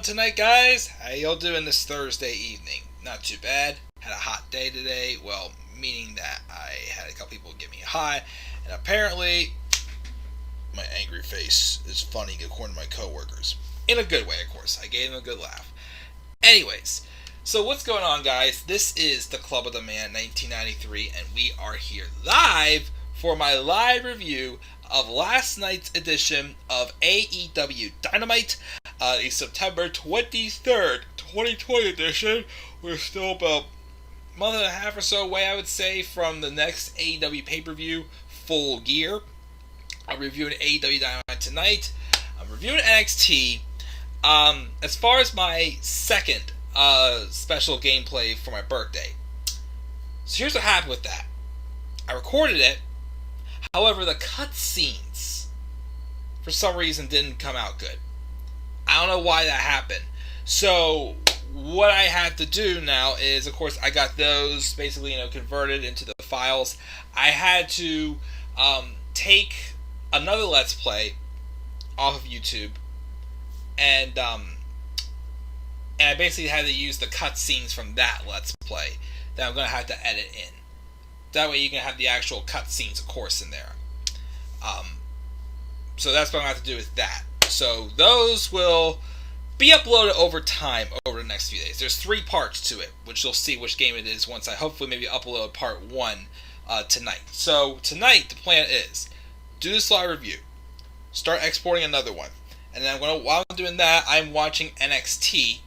tonight, guys? How y'all doing this Thursday evening? Not too bad. Had a hot day today. Well, meaning that I had a couple people give me a hi, and apparently my angry face is funny according to my coworkers. In a good way, of course. I gave them a good laugh. Anyways, so what's going on, guys? This is the Club of the Man 1993, and we are here live for my live review of last night's edition of AEW Dynamite, the September 23rd, 2020 edition. We're still about a month and a half or so away, I would say, from the next AEW pay-per-view, Full Gear. I'm reviewing AEW Dynamite tonight. I'm reviewing NXT. As far as my second special gameplay for my birthday. So here's what happened with that. I recorded it. However, the cutscenes, for some reason, didn't come out good. I don't know why that happened. So, what I have to do now is, of course, I got those basically, converted into the files. I had to take another Let's Play off of YouTube, and I basically had to use the cutscenes from that Let's Play that I'm going to have to edit in. That way you can have the actual cutscenes, of course, in there. So that's what I'm going to have to do with that. So those will be uploaded over time, over the next few days. There's 3 parts to it, which you'll see which game it is once I hopefully maybe upload part 1 tonight. So tonight, the plan is, do this live review, start exporting another one, and then while I'm doing that, I'm watching NXT,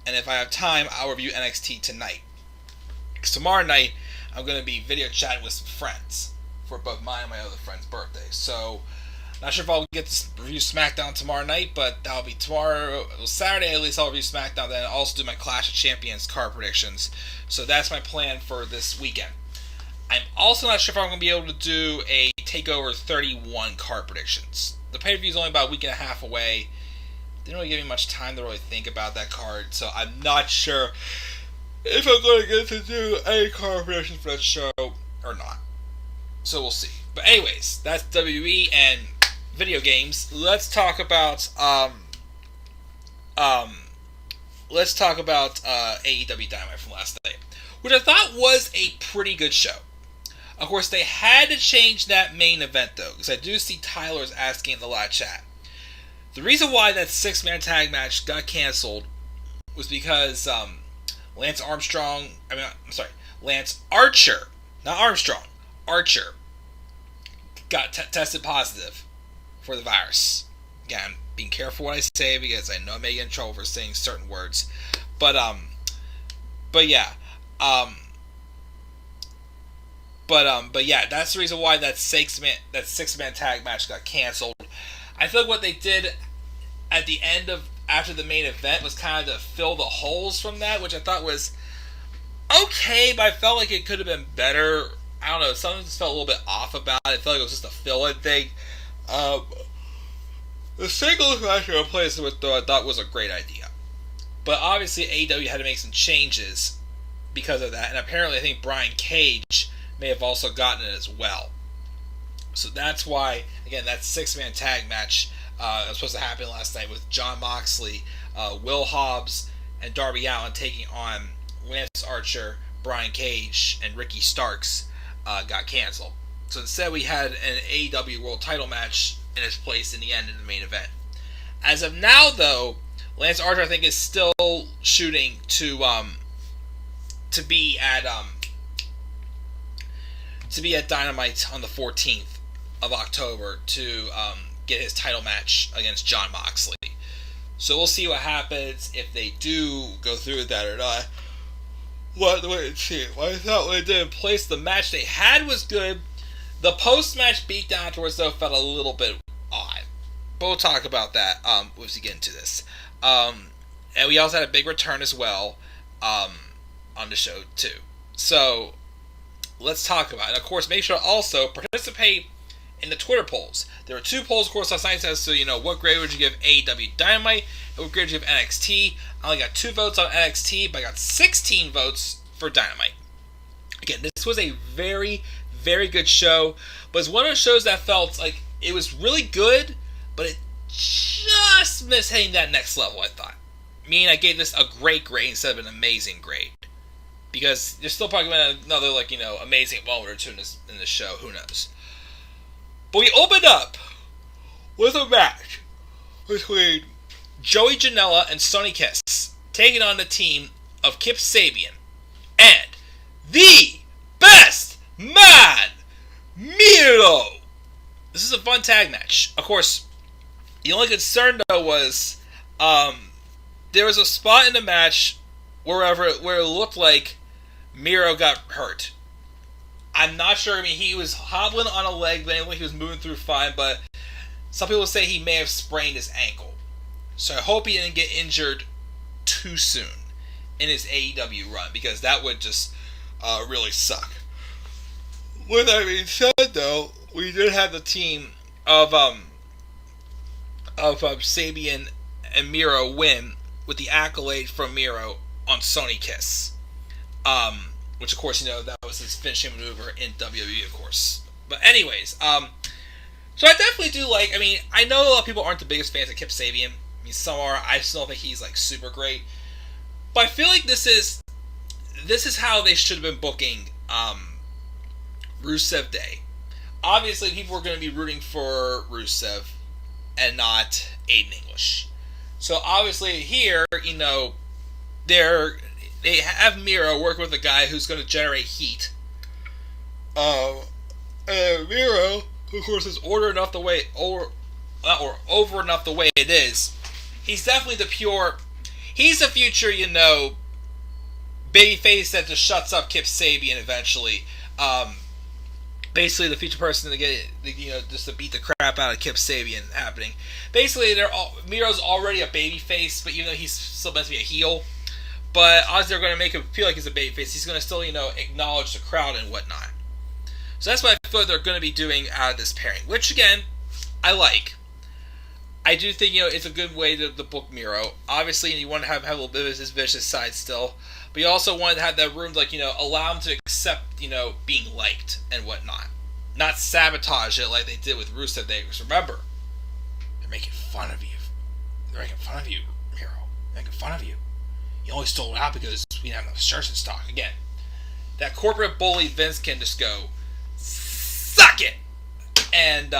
and if I have time, I'll review NXT tonight. Because tomorrow night, I'm going to be video chatting with some friends for both mine and my other friend's birthday. So, not sure if I'll get to review SmackDown tomorrow night, but that'll be tomorrow. Saturday, at least, I'll review SmackDown. Then I'll also do my Clash of Champions card predictions. So that's my plan for this weekend. I'm also not sure if I'm going to be able to do a TakeOver 31 card predictions. The pay-per-view is only about a week and a half away. Didn't really give me much time to really think about that card, so I'm not sure if I'm going to get to do any card predictions for that show or not. So we'll see. But anyways, that's WWE and video games. Let's talk about AEW Dynamite from last night, which I thought was a pretty good show. Of course, they had to change that main event though, because I do see Tyler's asking in the live chat. The reason why that 6-man tag match got canceled was because Lance Archer, not Armstrong, Archer, got tested positive for the virus. Again, I'm being careful what I say because I know I may get in trouble for saying certain words. But yeah, that's the reason why that 6-man tag match got canceled. I feel like what they did at the end after the main event was kind of to fill the holes from that, which I thought was okay, but I felt like it could have been better. I don't know, something just felt a little bit off about it. I felt like it was just a fill-in thing. The singles match I replaced with, though, I thought was a great idea. But obviously AEW had to make some changes because of that, and apparently I think Brian Cage may have also gotten it as well. So that's why, again, that 6-man tag match that was supposed to happen last night with Jon Moxley, Will Hobbs, and Darby Allin taking on Lance Archer, Brian Cage, and Ricky Starks got canceled. So instead we had an AEW World Title match in its place in the end in the main event. As of now, though, Lance Archer I think is still shooting to be at Dynamite on the 14th of October to get his title match against Jon Moxley. So we'll see what happens if they do go through with that or not. We'll have to wait and see. What I thought when they did in place, the match they had was good. The post-match beatdown afterwards, though, felt a little bit odd. But we'll talk about that once we get into this. And we also had a big return as well on the show, too. So let's talk about it. And of course, make sure to also participate in the Twitter polls. There were 2 polls, of course, last night as to, what grade would you give AEW Dynamite and what grade would you give NXT. I only got 2 votes on NXT, but I got 16 votes for Dynamite. Again, this was a very, very good show, but it's one of those shows that felt like it was really good, but it just missed hitting that next level, I thought. meaning I gave this a great grade instead of an amazing grade. Because there's still probably another, amazing moment or two in this show. Who knows? But we opened up with a match between Joey Janela and Sonny Kiss taking on the team of Kip Sabian and the best man, Miro. This is a fun tag match. Of course, the only concern though was there was a spot in the match where it looked like Miro got hurt. I'm not sure. I mean, he was hobbling on a leg, but anyway, he was moving through fine. But some people say he may have sprained his ankle. So I hope he didn't get injured too soon in his AEW run, because that would just really suck. With that being said, though, we did have the team of Sabian and Miro win with the accolade from Miro on Sonny Kiss. Which, of course, that was his finishing maneuver in WWE, of course. But anyways, so I definitely do like, I know a lot of people aren't the biggest fans of Kip Sabian. I mean, some are. I still think he's, super great. But I feel like this is how they should have been booking Rusev Day. Obviously, people were going to be rooting for Rusev and not Aiden English. So, obviously, here, they have Miro work with a guy who's going to generate heat. And Miro, of course, is over enough the way it is. He's definitely he's the future, babyface that just shuts up Kip Sabian eventually. Basically, the future person to get, just to beat the crap out of Kip Sabian happening. Basically, Miro's already a babyface, but even though he's still meant to be a heel. But obviously they're going to make him feel like he's a babyface. He's going to still, acknowledge the crowd and whatnot. So that's what I feel they're going to be doing out of this pairing. Which, again, I like. I do think, it's a good way to book Miro. Obviously, you want to have a little bit of his vicious side still. But you also want to have that room to, allow him to accept, being liked and whatnot. Not sabotage it like they did with Rusev Day. Because remember, they're making fun of you. They're making fun of you, Miro. They're making fun of you. You only stole it out because we didn't have enough shirts in stock. Again, that corporate bully Vince can just go, suck it! And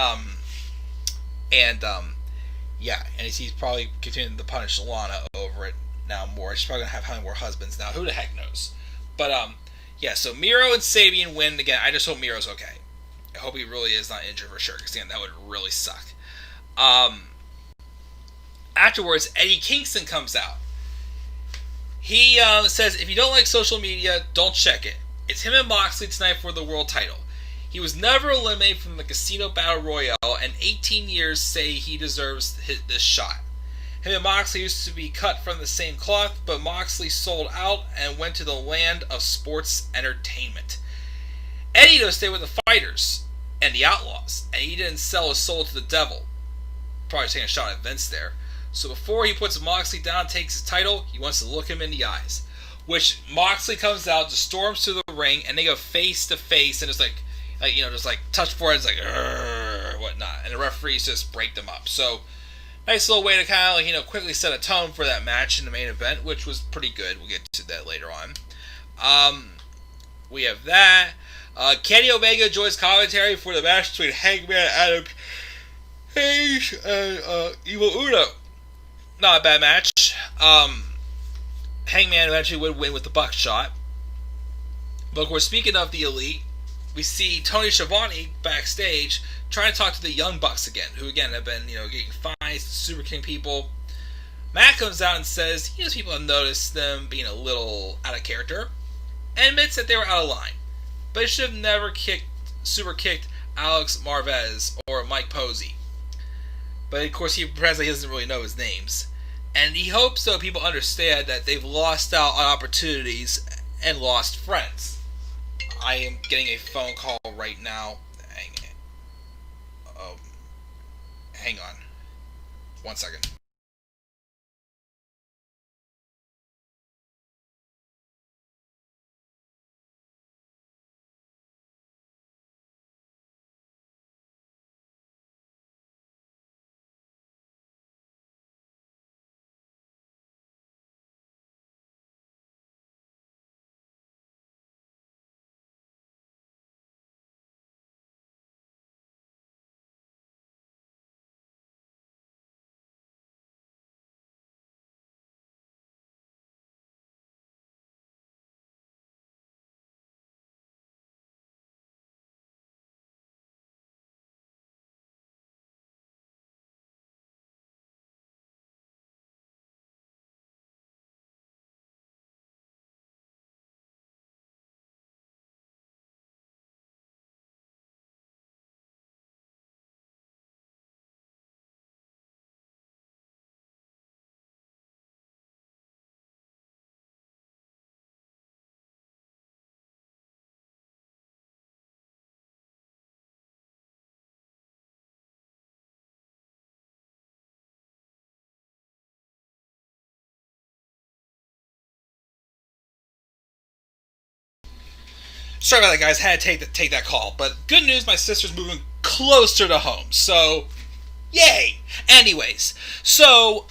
he's probably continuing to punish Lana over it now more. She's probably going to have how many more husbands now. Who the heck knows? But, so Miro and Sabian win. Again, I just hope Miro's okay. I hope he really is not injured for sure, because, again, that would really suck. Afterwards, Eddie Kingston comes out. He says, if you don't like social media, don't check it. It's him and Moxley tonight for the world title. He was never eliminated from the Casino Battle Royale, and 18 years say he deserves this shot. Him and Moxley used to be cut from the same cloth, but Moxley sold out and went to the land of sports entertainment. Eddie does stay with the Fighters and the Outlaws, and he didn't sell his soul to the devil. Probably taking a shot at Vince there. So before he puts Moxley down and takes his title, he wants to look him in the eyes. Which Moxley comes out, just storms to the ring, and they go face to face, and it's just touch foreheads, whatnot. And the referees just break them up. So, nice little way to kind of, quickly set a tone for that match in the main event, which was pretty good. We'll get to that later on. We have that. Kenny Omega joins commentary for the match between Hangman Adam Page and Evil Uno. Not a bad match. Hangman eventually would win with the buckshot. But of course, speaking of the Elite, we see Tony Schiavone backstage trying to talk to the Young Bucks again, who again have been, getting fines, Super King people. Matt comes out and says people have noticed them being a little out of character, and admits that they were out of line. But he should have never super kicked Alex Marvez or Mike Posey. But of course, he doesn't really know his names. And he hopes, though, people understand that they've lost out on opportunities and lost friends. I am getting a phone call right now. Hang on. 1 second. Sorry about that, guys. Had to take that call. But good news, my sister's moving closer to home. So, yay! Anyways, so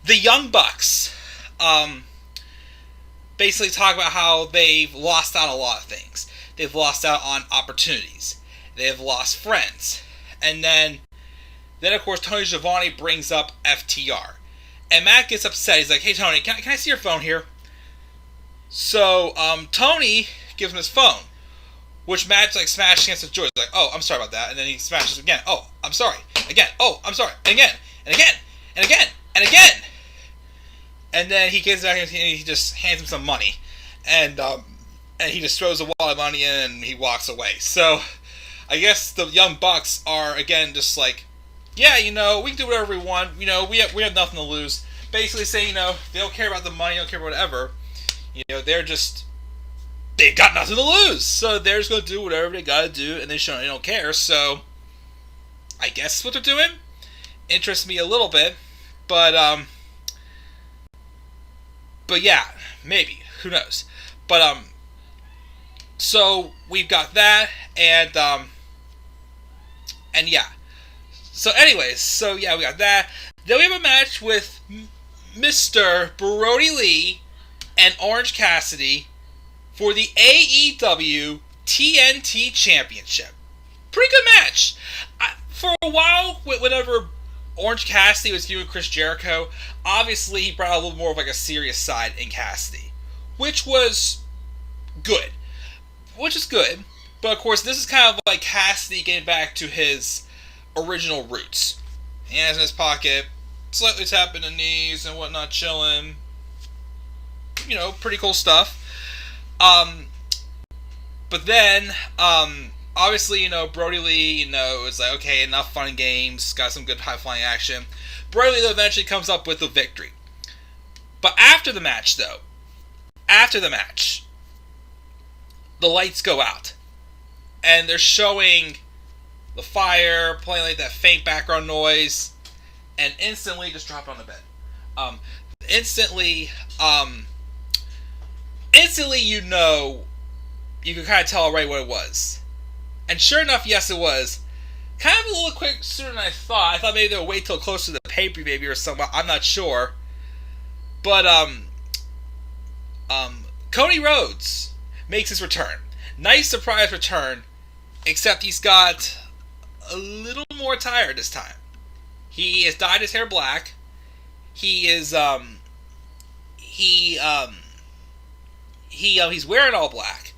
the Young Bucks, basically talk about how they've lost out on a lot of things. They've lost out on opportunities. They've lost friends. And then of course, Tony Schiavone brings up FTR. And Matt gets upset. He's like, hey, Tony, can I see your phone here? So, Tony gives him his phone, which Matt, like, smashes against the door. He's like, oh, I'm sorry about that. And then he smashes again. Oh, I'm sorry. Again. Oh, I'm sorry. And again. And again. And again. And again. And then he gets back and he just hands him some money. And he just throws a wad of money in and he walks away. So, I guess the Young Bucks are, again, just like, yeah, we can do whatever we want. We have nothing to lose. Basically saying, they don't care about the money, they don't care about whatever. They've got nothing to lose. So they're just going to do whatever they got to do, and they don't care. So I guess that's what they're doing. Interests me a little bit. But yeah, maybe. Who knows? But, so we've got that, and yeah. So anyways, we got that. Then we have a match with Mr. Brody Lee and Orange Cassidy for the AEW TNT Championship. Pretty good match. For a while, whenever Orange Cassidy was feuding Chris Jericho, obviously he brought a little more of like a serious side in Cassidy, which was good. But of course, this is kind of like Cassidy getting back to his original roots. Hands in his pocket, slightly tapping the knees and whatnot, chilling. Pretty cool stuff. But then, obviously, Brody Lee, is like, okay, enough fun and games, got some good high-flying action. Brody Lee eventually comes up with the victory. But after the match, the lights go out. And they're showing the fire, playing like that faint background noise, and instantly just dropped on the bed. Instantly, you could kind of tell right what it was. And sure enough, yes, it was. Kind of a little quick sooner than I thought. I thought maybe they would wait till closer to the pay-per-view maybe or something. I'm not sure. But, Cody Rhodes makes his return. Nice surprise return, except he's got a little more tired this time. He has dyed his hair black. He's wearing all black,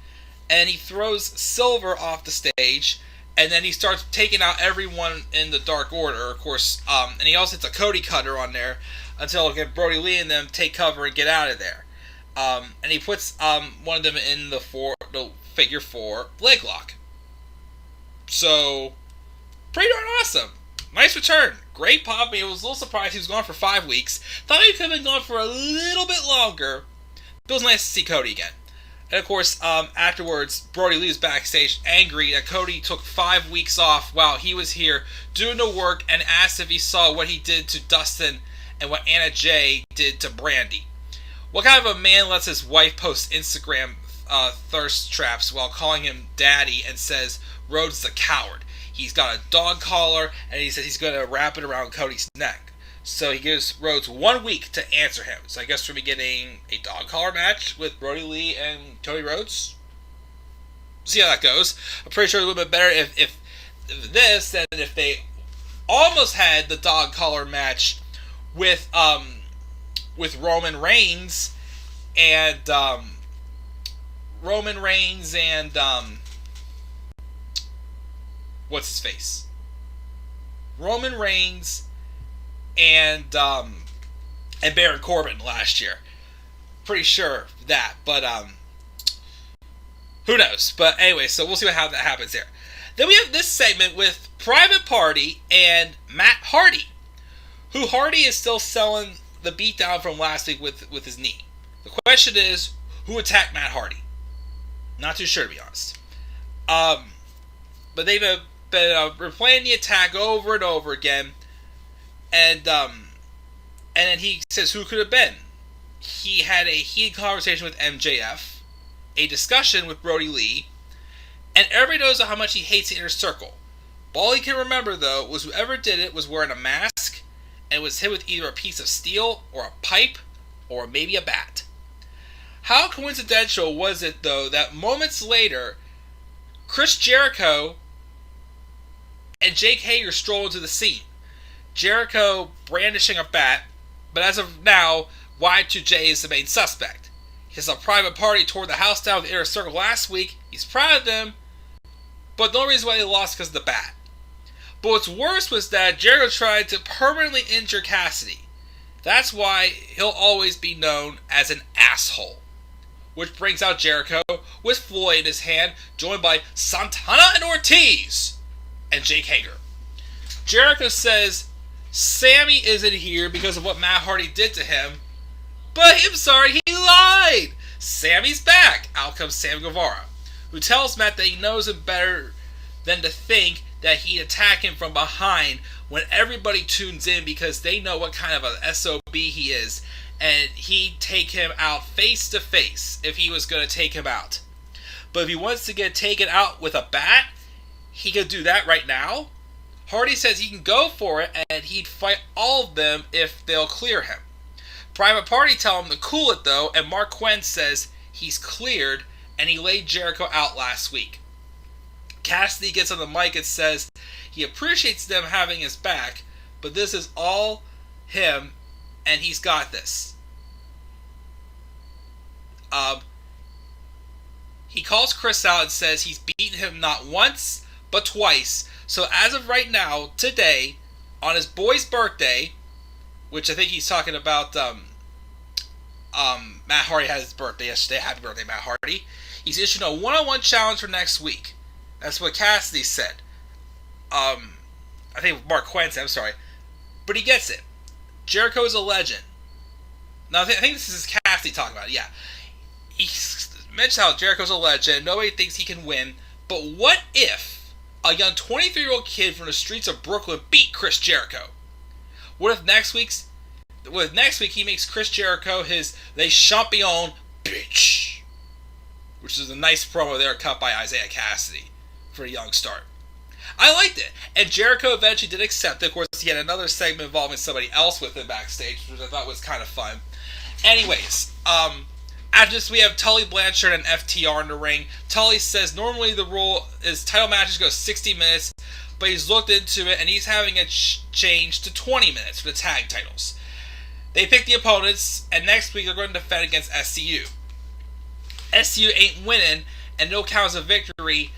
and he throws Silver off the stage, and then he starts taking out everyone in the Dark Order, of course, and he also hits a Cody Cutter on there until Brody Lee and them take cover and get out of there. And he puts one of them in the figure 4 leg lock. So, pretty darn awesome. Nice return. Great pop. I was a little surprised he was gone for 5 weeks. Thought he could have been gone for a little bit longer. But it was nice to see Cody again. And of course, afterwards, Brody Lee was backstage angry that Cody took 5 weeks off while he was here doing the work, and asked if he saw what he did to Dustin and what Anna Jay did to Brandy. What kind of a man lets his wife post Instagram thirst traps while calling him daddy and says Rhodes is a coward? He's got a dog collar, and he says he's going to wrap it around Cody's neck. So he gives Rhodes 1 week to answer him. So I guess we'll be getting a dog collar match with Brody Lee and Cody Rhodes. See how that goes. I'm pretty sure it's a little bit better if this than if they almost had the dog collar match with Roman Reigns and what's his face? Roman Reigns and Baron Corbin last year. Pretty sure of that, but who knows? But anyway, so we'll see how that happens there. Then we have this segment with Private Party and Matt Hardy, who Hardy is still selling the beatdown from last week with his knee. The question is, who attacked Matt Hardy? Not too sure, to be honest. But they've been replaying the attack over and over again, and then he says, who could have been? he had a heated conversation with MJF, a discussion with Brody Lee, and everybody knows how much he hates the Inner Circle. But all he can remember, though, was whoever did it was wearing a mask, and it was hit with either a piece of steel, or a pipe, or maybe a bat. How coincidental was it, though, that moments later, Chris Jericho and Jake Hager stroll into the scene. Jericho brandishing a bat, but as of now, Y2J is the main suspect. He has a private party tore the house down with the Inner Circle last week. He's proud of them, but the only reason why they lost is because of the bat. But what's worse was that Jericho tried to permanently injure Cassidy. That's why he'll always be known as an asshole. Which brings out Jericho with Floyd in his hand, joined by Santana and Ortiz and Jake Hager. Jericho says Sammy isn't here because of what Matt Hardy did to him, but I'm sorry, he lied! Sammy's back! Out comes Sammy Guevara, who tells Matt that he knows him better than to think that he'd attack him from behind when everybody tunes in because they know what kind of an SOB he is, and he'd take him out face to face if he was going to take him out. But if he wants to get taken out with a bat, he could do that right now. Hardy says he can go for it, and he'd fight all of them if they'll clear him. Private Party tell him to cool it, though, and Mark Quinn says he's cleared, and he laid Jericho out last week. Cassidy gets on the mic and says he appreciates them having his back, but this is all him, and he's got this. He calls Chris out and says he's beaten him not once, but twice. So as of right now, today, on his boy's birthday, which I think he's talking about, Matt Hardy had his birthday yesterday. Happy birthday, Matt Hardy. He's issuing a one-on-one challenge for next week. That's what Cassidy said. I think Mark Quinn said, I'm sorry. But he gets it. Jericho is a legend. Now, I think this is Cassidy talking about it, yeah. He mentioned how Jericho's a legend. Nobody thinks he can win. But what if a young 23-year-old kid from the streets of Brooklyn beat Chris Jericho? What if next week he makes Chris Jericho his "Les Champions bitch," which is a nice promo there cut by Isaiah Cassidy for a young start. I liked it, and Jericho eventually did accept it. Of course, he had another segment involving somebody else with him backstage, which I thought was kind of fun. Anyways, after this we have Tully Blanchard and FTR in the ring. Tully says normally the rule is title matches go 60 minutes, but he's looked into it and he's having it changed to 20 minutes for the tag titles. They pick the opponents, and next week they're going to defend against SCU. SCU ain't winning, and no count as a victory.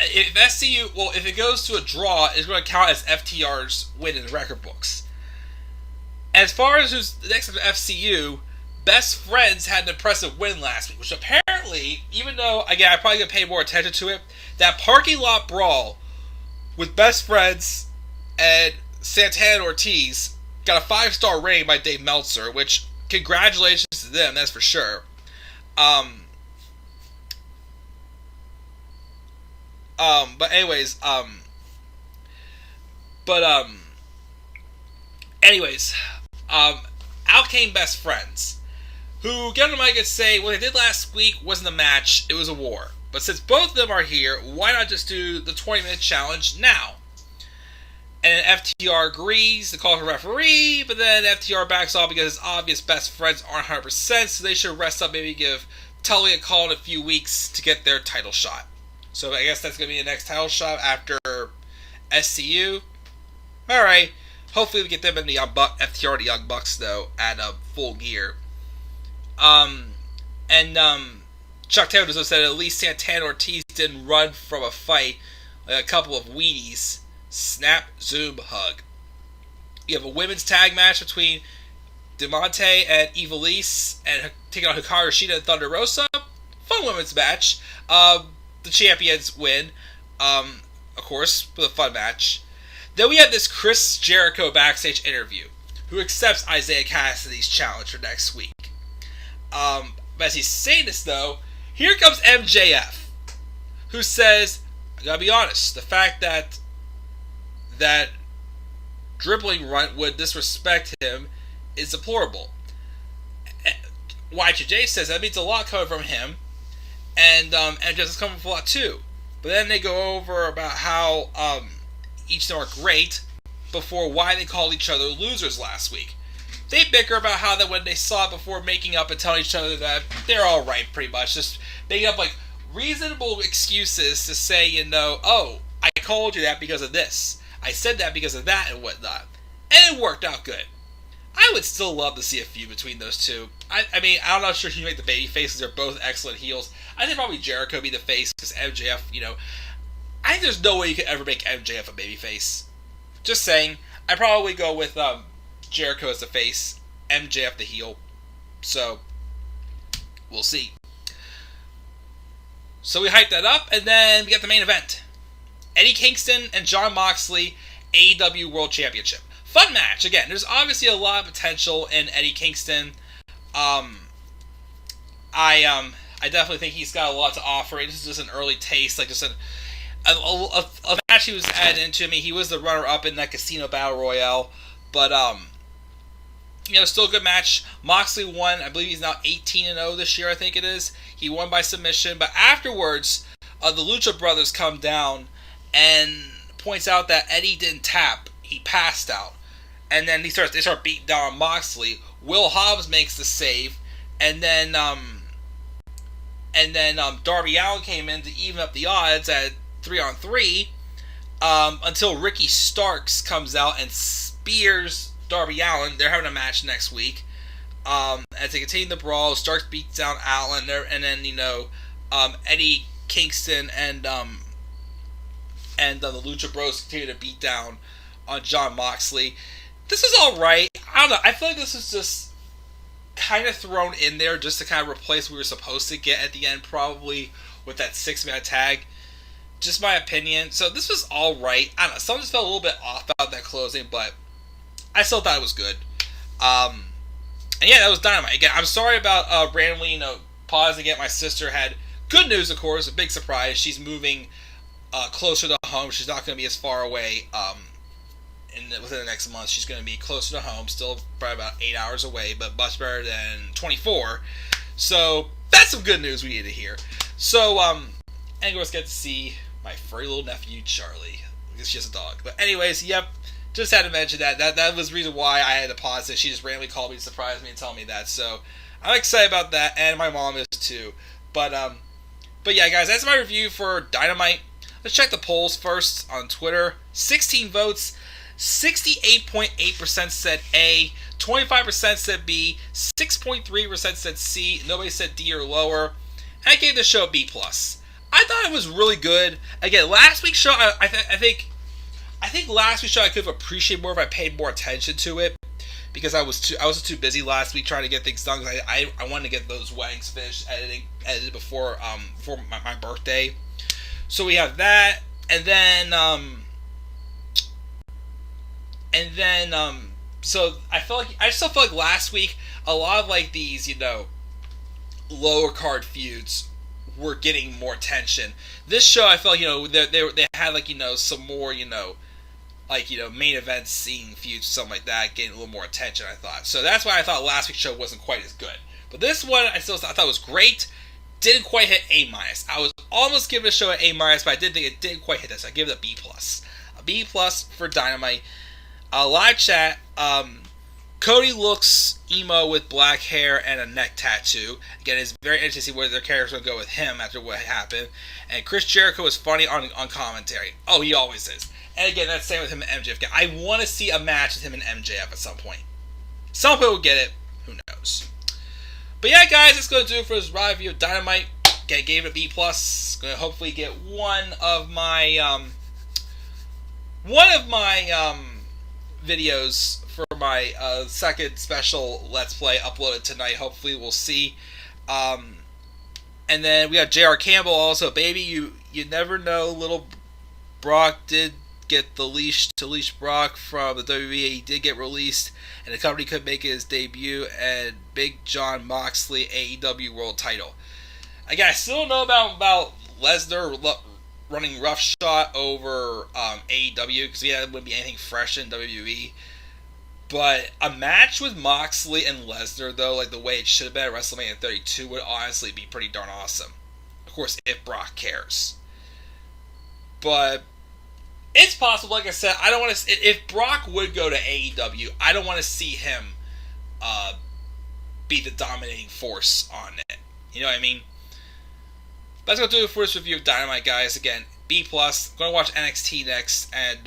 If it goes to a draw, it's going to count as FTR's win in the record books. As far as who's the next of FCU, Best Friends had an impressive win last week, which apparently, even though, again, I probably going to pay more attention to it, that parking lot brawl with Best Friends and Santana and Ortiz got a 5-star rating by Dave Meltzer, which, congratulations to them, that's for sure. Out came Best Friends, who get on the mic and say what they did last week wasn't a match, it was a war. But since both of them are here, why not just do the 20-minute challenge now? And FTR agrees to call for referee, but then FTR backs off because it's obvious Best Friends aren't 100%, so they should rest up, maybe give Tully a call in a few weeks to get their title shot. So I guess that's going to be the next title shot after SCU. Alright. Hopefully we get them in the FTR, the Young Bucks, though, at full gear. Chuck Taylor also said at least Santana Ortiz didn't run from a fight like a couple of weenies. Snap, zoom, hug. You have a women's tag match between DeMonte and Ivelisse and taking on Hikaru Shida and Thunder Rosa. Fun women's match. The champions win, of course, with a fun match. Then we have this Chris Jericho backstage interview, who accepts Isaiah Cassidy's challenge for next week. But as he's saying this, though, here comes MJF, who says, I gotta be honest, the fact that dribbling runt would disrespect him is deplorable. Y2J says that means a lot coming from him, and just is coming from a lot too. But then they go over about how each of them are great before why they called each other losers last week. They bicker about how that when they saw it before making up and telling each other that they're all right, pretty much, just making up like reasonable excuses to say, oh, I called you that because of this. I said that because of that and whatnot. And it worked out good. I would still love to see a feud between those two. I mean, I'm not sure who you make the baby faces. They're both excellent heels. I think probably Jericho be the face because MJF, I think there's no way you could ever make MJF a baby face. Just saying. I'd probably go with Jericho as the face, MJF the heel. So, we'll see. So we hyped that up, and then we got the main event. Eddie Kingston and Jon Moxley, AEW World Championship. Fun match. Again, there's obviously a lot of potential in Eddie Kingston. I definitely think he's got a lot to offer. This is just an early taste, like just a match he was added into. I mean, he was the runner-up in that Casino Battle Royale, but still a good match. Moxley won. I believe he's now 18-0 this year. I think it is. He won by submission, but afterwards, the Lucha Brothers come down and points out that Eddie didn't tap. He passed out. And then they start beating down on Moxley. Will Hobbs makes the save, and then Darby Allin came in to even up the odds at 3-on-3 until Ricky Starks comes out and spears Darby Allin. They're having a match next week. As they continue the brawl, Starks beats down Allin, and then Eddie Kingston and the Lucha Bros continue to beat down on Jon Moxley. This is alright. I don't know. I feel like this is just kind of thrown in there just to kind of replace what we were supposed to get at the end, probably with that 6-man tag. Just my opinion. So this was alright. I don't know. Some just felt a little bit off about that closing, but I still thought it was good. And yeah, that was Dynamite. Again, I'm sorry about randomly, pausing it. My sister had good news, of course. A big surprise. She's moving closer to home. She's not going to be as far away within the next month. She's going to be closer to home, still probably about 8 hours away, but much better than 24. So that's some good news we need to hear. So, and of course, get to see my furry little nephew Charlie. I guess she has a dog, but anyways, yep. Just had to mention that. That was the reason why I had to pause it. She just randomly called me to surprise me and tell me that. So I'm excited about that, and my mom is too. But yeah, guys, that's my review for Dynamite. Let's check the polls first on Twitter. 16 votes. 68.8% said A, 25% said B, 6.3% said C, nobody said D or lower, and I gave the show a B+. I thought it was really good. Again, last week's show, I think last week's show I could have appreciated more if I paid more attention to it, because I was too busy last week trying to get things done. I wanted to get those weddings finished, edited before my birthday. So we have that, and then so I still feel like last week a lot of like these lower card feuds were getting more attention. This show I felt they had like some more main event scene feuds, something like that, getting a little more attention, I thought. So that's why I thought last week's show wasn't quite as good. But this one I thought was great. Didn't quite hit A-. I was almost giving the show an A-, but I didn't think it didn't quite hit that, so I give it a B+. A B+ for Dynamite. Live chat, Cody looks emo with black hair and a neck tattoo. Again, it's very interesting to see where their characters are going to go with him after what happened. And Chris Jericho is funny on commentary. Oh, he always is. And again, that's the same with him and MJF. I want to see a match with him and MJF at some point. Some people will get it. Who knows? But yeah, guys, that's going to do it for this review of Dynamite. Again, gave it a B+. Going to hopefully get one of my videos for my second special Let's Play uploaded tonight. Hopefully we'll see. And then we got J.R. Campbell also. Baby, you never know. Little Brock did get the leash to leash Brock from the WWE. He did get released, and the company could make his debut. And Big Jon Moxley AEW World Title. Again, I still don't know about Lesnar running roughshod over AEW, because it wouldn't be anything fresh in WWE. But a match with Moxley and Lesnar, though, like the way it should have been at WrestleMania 32, would honestly be pretty darn awesome. Of course, if Brock cares. But it's possible, like I said, I don't want to. If Brock would go to AEW, I don't want to see him be the dominating force on it. You know what I mean? That's going to do it for this review of Dynamite, guys. Again, B+. I'm going to watch NXT next and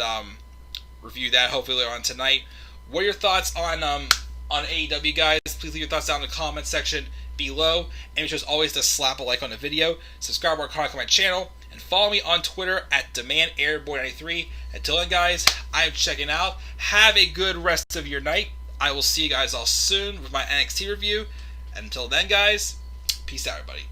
review that hopefully later on tonight. What are your thoughts on AEW, guys? Please leave your thoughts down in the comment section below. And as always, to slap a like on the video, subscribe or comment on my channel, and follow me on Twitter at DemandAirboy93. Until then, guys, I'm checking out. Have a good rest of your night. I will see you guys all soon with my NXT review. And until then, guys, peace out, everybody.